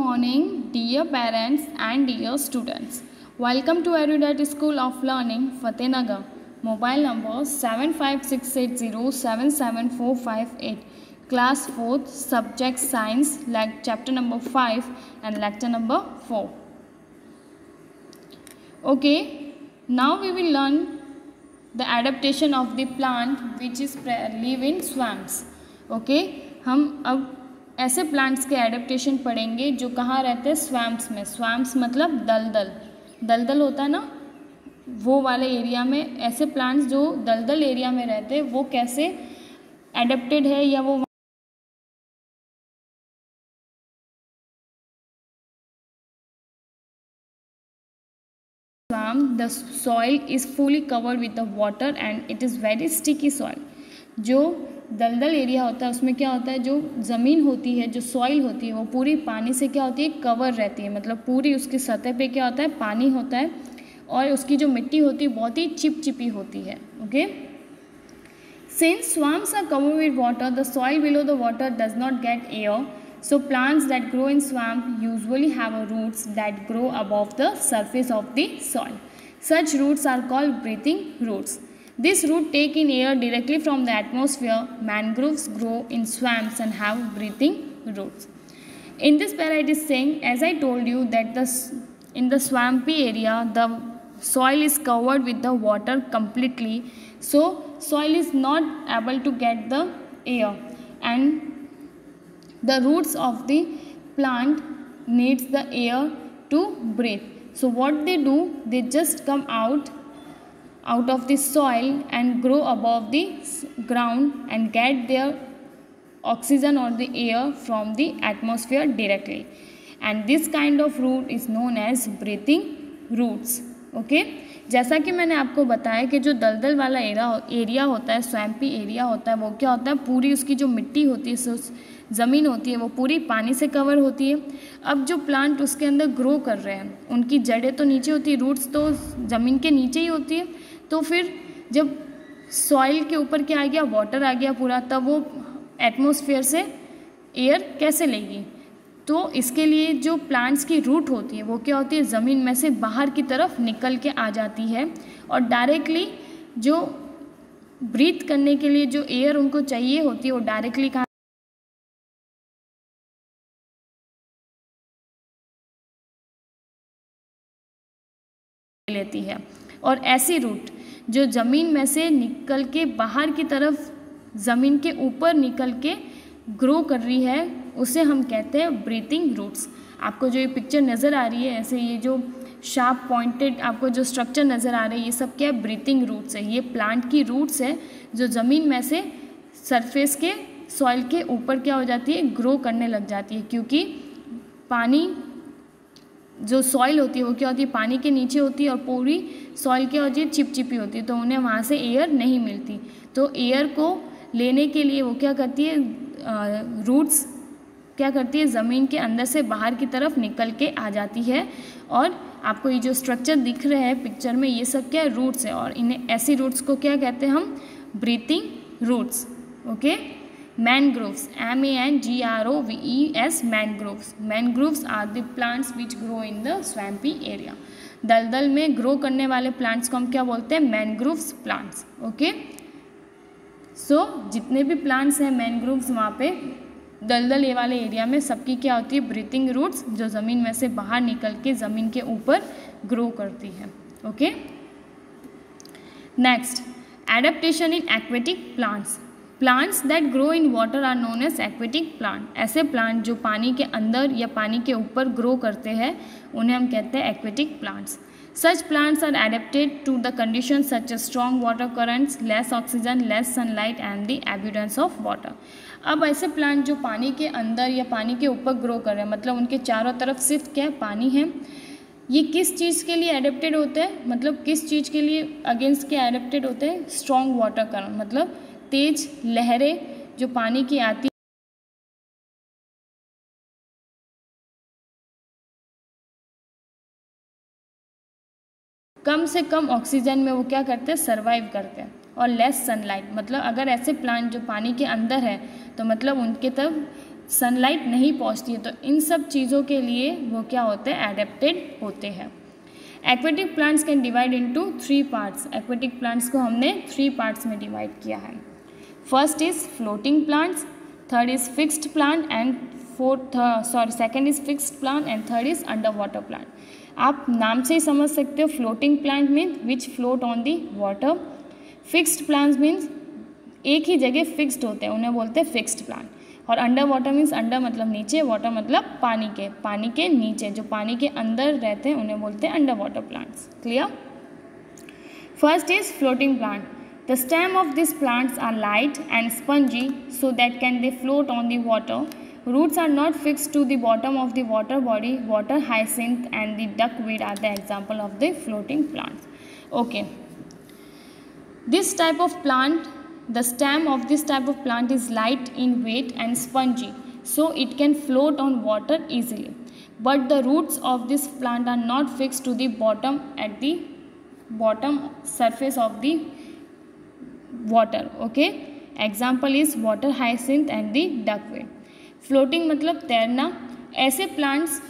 morning, dear parents and dear students. Welcome to Erudite School of Learning, Fatehnagar. Mobile number 7568077458. Class 4th, Subject Science, Chapter number 5 and Lecture number 4. Okay, now we will learn the adaptation of the plant which is live in swamps. Okay, हम अब ऐसे plants के adaptation पढ़ेंगे जो कहाँ रहते हैं, swamps में. स्वैम्प्स मतलब दलदल. दलदल होता है ना, वो वाले एरिया में ऐसे प्लांट्स जो दलदल एरिया में रहते हैं वो कैसे एडेप्टेड है या वो swamp. The soil is fully covered with the water and it is very sticky soil. जो दलदल एरिया होता है उसमें क्या होता है, जो ज़मीन होती है, जो सॉइल होती है वो पूरी पानी से क्या होती है, कवर रहती है. मतलब पूरी उसकी सतह पे क्या होता है, पानी होता है और उसकी जो मिट्टी होती है बहुत ही चिपचिपी होती है. Okay, since swamps are covered with water, the soil below the water does not get air. So plants that grow in swamp usually have roots that grow above the surface of the soil. Such roots are called breathing roots. This root take in air directly from the atmosphere. Mangroves grow in swamps and have breathing roots. In this para it is saying, as I told you, that in the swampy area the soil is covered with the water completely. So soil is not able to get the air and the roots of the plant needs the air to breathe. So what they do, they just come out of the soil and grow above the ground and get their oxygen or the air from the atmosphere directly. And this kind of root is known as breathing roots. Okay, जैसा कि मैंने आपको बताया कि जो दलदल वाला area होता है, स्वैम्पी एरिया होता है, वो क्या होता है, पूरी उसकी जो मिट्टी होती है, ज़मीन होती है, वो पूरी पानी से कवर होती है. अब जो प्लांट उसके अंदर ग्रो कर रहे हैं उनकी जड़ें तो नीचे होती है, रूट्स तो ज़मीन के नीचे ही होती है. तो फिर जब सॉइल के ऊपर क्या आ गया, वाटर आ गया पूरा, तब वो एटमॉस्फेयर से एयर कैसे लेगी. तो इसके लिए जो प्लांट्स की रूट होती है वो क्या होती है, ज़मीन में से बाहर की तरफ निकल के आ जाती है और डायरेक्टली जो ब्रीथ करने के लिए जो एयर उनको चाहिए होती है वो डायरेक्टली कहाँ लेती है. और ऐसी रूट जो ज़मीन में से निकल के बाहर की तरफ ज़मीन के ऊपर निकल के ग्रो कर रही है उसे हम कहते हैं ब्रीथिंग रूट्स. आपको जो ये पिक्चर नज़र आ रही है, ऐसे ये जो शार्प पॉइंटेड आपको जो स्ट्रक्चर नज़र आ रही है, ये सब क्या है, ब्रीथिंग रूट्स है. ये प्लांट की रूट्स है जो ज़मीन में से सरफेस के सॉइल के ऊपर क्या हो जाती है, ग्रो करने लग जाती है. क्योंकि पानी जो सॉइल होती है वो क्या होती है, पानी के नीचे होती है और पूरी सॉइल क्या होती है, चिपचिपी होती है, तो उन्हें वहाँ से एयर नहीं मिलती. तो एयर को लेने के लिए वो क्या करती है, रूट्स क्या करती है, ज़मीन के अंदर से बाहर की तरफ निकल के आ जाती है. और आपको ये जो स्ट्रक्चर दिख रहे हैं पिक्चर में, ये सब क्या है, रूट्स है. और इन्हें ऐसी रूट्स को क्या कहते हैं हम, breathing roots. Okay, mangroves, MANGROVES, mangroves. Mangroves are the plants which grow in the swampy area. दलदल में ग्रो करने वाले प्लांट्स को हम क्या बोलते हैं, मैनग्रोव्स प्लांट्स. ओके, सो जितने भी प्लांट्स हैं मैनग्रोव्स वहाँ पे दलदल ये वाले एरिया में सबकी क्या होती है, ब्रीथिंग रूट्स, जो ज़मीन में से बाहर निकल के ज़मीन के ऊपर ग्रो करती है. Okay, next, adaptation in aquatic plants. Plants that grow in water are known as aquatic plant. ऐसे प्लांट जो पानी के अंदर या पानी के ऊपर ग्रो करते हैं उन्हें हम कहते हैं aquatic plants. Such plants are adapted to the conditions such as strong water currents, less oxygen, less sunlight and the abundance of water. अब ऐसे प्लांट जो पानी के अंदर या पानी के ऊपर ग्रो कर रहे हैं, मतलब उनके चारों तरफ सिर्फ क्या है, पानी है, ये किस चीज़ के लिए एडेप्टेड होते हैं, मतलब किस चीज़ के लिए अगेंस्ट के एडेप्टेड होते हैं, स्ट्रॉन्ग वाटर करंट, मतलब तेज लहरें जो पानी की आती कम से कम ऑक्सीजन में वो क्या करते हैं, सर्वाइव करते हैं. और लेस सनलाइट, मतलब अगर ऐसे प्लांट जो पानी के अंदर है तो मतलब उनके तब सनलाइट नहीं पहुंचती है, तो इन सब चीज़ों के लिए वो क्या होते हैं, एडेप्टेड होते हैं। Aquatic plants can divide into 3 parts. Aquatic plants को हमने 3 पार्ट्स में डिवाइड किया है। First is floating plants, third is fixed plant and second is fixed plant and third is under water plant. आप नाम से ही समझ सकते हो, floating plant means which float on the water, fixed plants means एक ही जगह फिक्स्ड होते हैं, उन्हें बोलते हैं फिक्स्ड प्लांट, और अंडर वाटर मीन्स अंडर मतलब नीचे, वाटर मतलब पानी के नीचे, जो पानी के अंदर रहते हैं उन्हें बोलते हैं under water plants. Clear? First is floating plant. The stem of this plants are light and spongy so that can they float on the water. Roots are not fixed to the bottom of the water body. Water hyacinth and the duckweed are the example of the floating plants. Okay. This type of plant, the stem of this type of plant is light in weight and spongy, so it can float on water easily. But the roots of this plant are not fixed to the bottom at the bottom surface of the water. Okay. Example is water hyacinth and the duckweed. Floating मतलब तैरना। ऐसे plants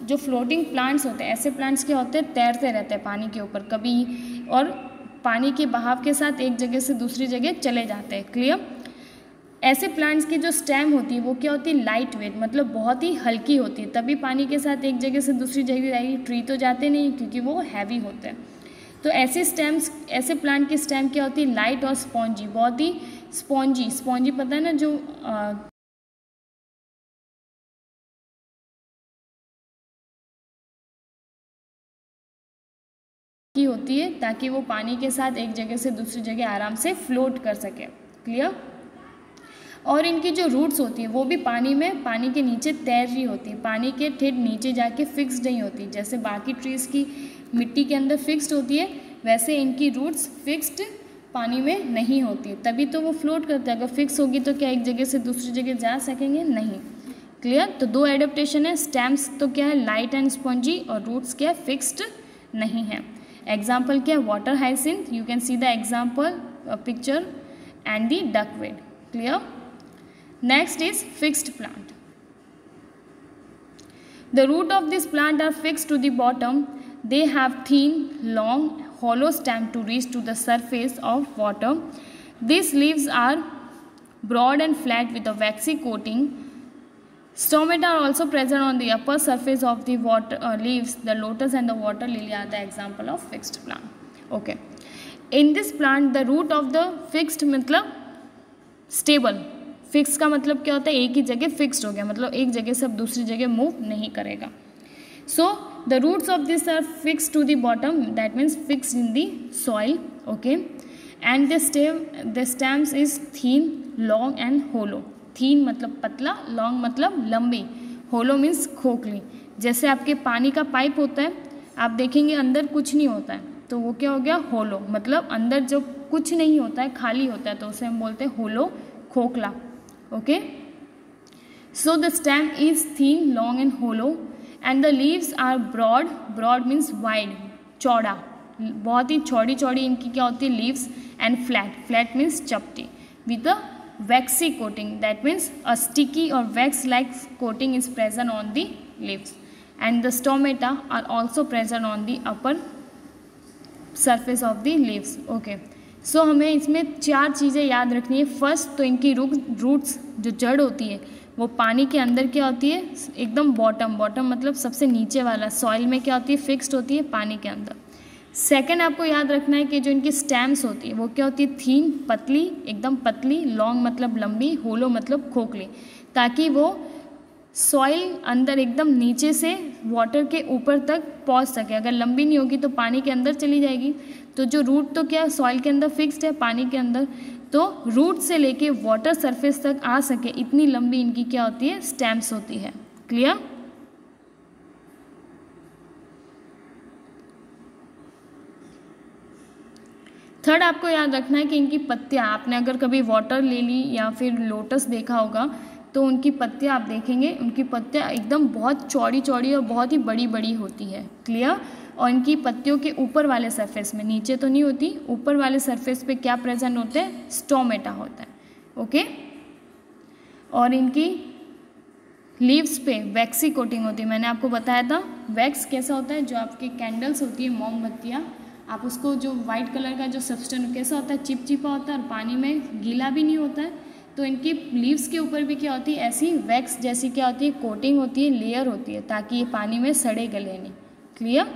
जो floating plants होते हैं, ऐसे plants क्या होते हैं, तैरते रहते हैं पानी के ऊपर कभी, और पानी के बहाव के साथ एक जगह से दूसरी जगह चले जाते हैं। क्लियर? ऐसे प्लांट्स की जो स्टेम होती है वो क्या होती है, लाइट वेट, मतलब बहुत ही हल्की होती है, तभी पानी के साथ एक जगह से दूसरी जगह जाएगी। ट्री तो जाते नहीं क्योंकि वो हैवी होते हैं। तो ऐसे स्टेम्स, ऐसे प्लांट की स्टेम क्या होती है, लाइट और स्पॉन्जी, बहुत ही स्पॉन्जी पता है ना, जो की होती है, ताकि वो पानी के साथ एक जगह से दूसरी जगह आराम से फ्लोट कर सके। क्लियर? और इनकी जो रूट्स होती है वो भी पानी में, पानी के नीचे तैर रही होती है, पानी के ठेठ नीचे जाके फिक्स्ड नहीं होती। जैसे बाकी ट्रीज़ की मिट्टी के अंदर फिक्स्ड होती है, वैसे इनकी रूट्स फिक्स्ड पानी में नहीं होती, तभी तो वो फ्लोट करते हैं। अगर फिक्स होगी तो क्या एक जगह से दूसरी जगह जा सकेंगे? नहीं। क्लियर? तो 2 एडेप्टेशन है। स्टेम्स तो क्या है, लाइट एंड स्पॉन्जी, और रूट्स क्या है, फिक्स्ड नहीं है। एग्जाम्पल क्या है, water hyacinth, you can see the example picture, and the duckweed. Clear? Next is fixed plant. The root of this plant are fixed to the bottom. They have thin long hollow stem to reach to the surface of water. These leaves are broad and flat with a waxy coating. Stomata are also present on the upper surface of the water leaves. The lotus and the water lily are the example of fixed plant. Okay. In this plant, the root of the fixed मतलब stable. Fixed का मतलब क्या होता है, एक ही जगह fixed हो गया, मतलब एक जगह से अब दूसरी जगह मूव नहीं करेगा। So the roots of this are fixed to the bottom, that means fixed in the soil. Okay. And the stems is thin, long and hollow. Thin मतलब पतला, long मतलब लंबी, hollow means खोखली। जैसे आपके पानी का पाइप होता है, आप देखेंगे अंदर कुछ नहीं होता है, तो वो क्या हो गया, hollow, मतलब अंदर जो कुछ नहीं होता है, खाली होता है, तो उसे हम बोलते हैं hollow, खोखला। Okay. So the stem is thin, long and hollow. And the leaves are broad means wide, चौड़ा, बहुत ही चौड़ी इनकी क्या होती है, leaves, and flat means चपटी, with a waxy coating, that means a sticky or wax like coating is present on the leaves, and the stomata are also present on the upper surface of the leaves. Okay. So हमें इसमें 4 चीज़ें याद रखनी है। First तो इनकी roots जो जड़ होती है वो पानी के अंदर क्या होती है, एकदम बॉटम मतलब सबसे नीचे वाला सॉइल में क्या होती है, फिक्स्ड होती है पानी के अंदर। सेकंड आपको याद रखना है कि जो इनकी स्टेम्स होती है वो क्या होती है, थीन, पतली, एकदम पतली, लॉन्ग मतलब लंबी, होलो मतलब खोखली, ताकि वो सॉइल अंदर एकदम नीचे से वाटर के ऊपर तक पहुंच सके। अगर लंबी नहीं होगी तो पानी के अंदर चली जाएगी। तो जो रूट तो क्या सॉइल के अंदर फिक्स्ड है पानी के अंदर, तो रूट से लेके वाटर सरफेस तक आ सके इतनी लंबी इनकी क्या होती है, स्टेम्स होती है। क्लियर? थर्ड आपको याद रखना है कि इनकी पत्तियां, आपने अगर कभी वाटर लिली या फिर लोटस देखा होगा तो उनकी पत्तियां आप देखेंगे, उनकी पत्तियां एकदम बहुत चौड़ी और बहुत ही बड़ी होती है। क्लियर? और इनकी पत्तियों के ऊपर वाले सरफेस में, नीचे तो नहीं होती, ऊपर वाले सरफेस पे क्या प्रेजेंट होते हैं, स्टोमेटा होता है। ओके। और इनकी लीव्स पे वैक्सी कोटिंग होती है। मैंने आपको बताया था वैक्स कैसा होता है, जो आपकी कैंडल्स होती है, मोमबत्तियाँ, आप उसको जो वाइट कलर का जो सब्सटेंस कैसा होता है, चिपचिपा होता है और पानी में गीला भी नहीं होता है। तो इनकी लीव्स के ऊपर भी क्या होती है, ऐसी वैक्स जैसी क्या होती है, कोटिंग होती है, लेयर होती है, ताकि ये पानी में सड़े गले नहीं। Clear.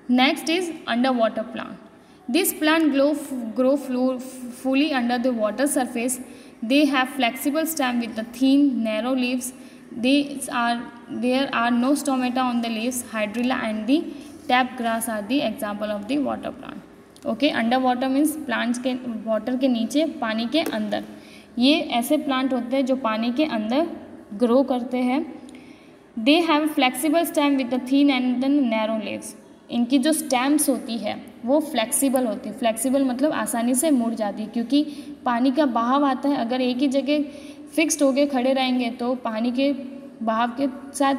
Next is under water plant. This plant grow fully under the water surface. They have flexible stem with the thin, narrow leaves. There are no stomata on the leaves. Hydrilla and the tap grass are the example of the water plant. Okay, under water means plants के water के नीचे, पानी के अंदर। ये ऐसे plant होते हैं जो पानी के अंदर ग्रो करते हैं। They have flexible stem with the thin and the narrow leaves. इनकी जो स्टेम्स होती है वो फ्लेक्सिबल होती है। फ्लेक्सिबल मतलब आसानी से मुड़ जाती है, क्योंकि पानी का बहाव आता है। अगर एक ही जगह फिक्स्ड होके खड़े रहेंगे तो पानी के बहाव के साथ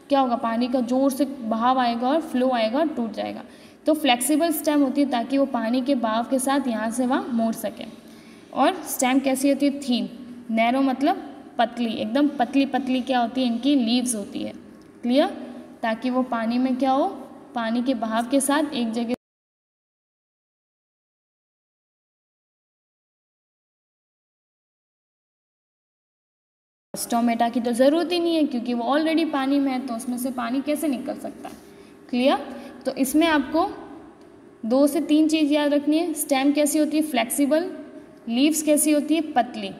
क्या होगा, पानी का ज़ोर से बहाव आएगा और फ्लो आएगा और टूट जाएगा। तो फ्लेक्सिबल स्टेम होती है ताकि वो पानी के बहाव के साथ यहाँ से वहाँ मोड़ सके। और स्टेम कैसी होती है, थीन। नैरो मतलब पतली, एकदम पतली पतली क्या होती है, इनकी लीव्स होती है। क्लियर। ताकि वो पानी में क्या हो, पानी के बहाव के साथ एक जगह स्टोमेटा की तो ज़रूरत ही नहीं है, क्योंकि वो ऑलरेडी पानी में है, तो उसमें से पानी कैसे निकल सकता है। क्लियर। तो इसमें आपको 2 से 3 चीज़ याद रखनी है। स्टेम कैसी होती है, फ्लेक्सिबल। लीव्स कैसी होती है, पतली।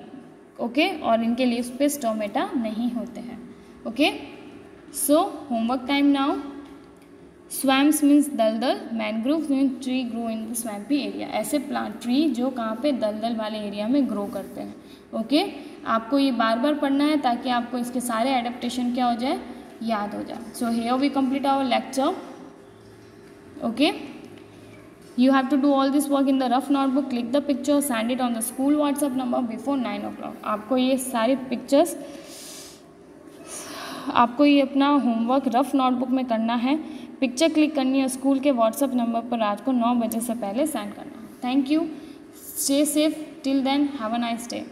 ओके। और इनके लीव्स पे स्टोमेटा नहीं होते हैं। Okay. So homework time now. Swamps means दलदल, mangrove means tree grow in the swampy area. ऐसे प्लांट, ट्री जो कहाँ पे, दलदल वाले एरिया में ग्रो करते हैं। ओके। आपको ये बार बार पढ़ना है ताकि आपको इसके सारे एडेप्टेशन क्या हो जाए, याद हो जाए। So here we complete our lecture. Okay. You have to do all this work in the rough notebook. Click the picture, send it on the school WhatsApp number before 9 o'clock. आपको ये सारी pictures, आपको ये अपना homework rough notebook में करना है। Picture click करनी है, स्कूल के व्हाट्सएप नंबर पर रात को 9 बजे से पहले सेंड करना है। Thank you. Stay safe till then, have a nice day.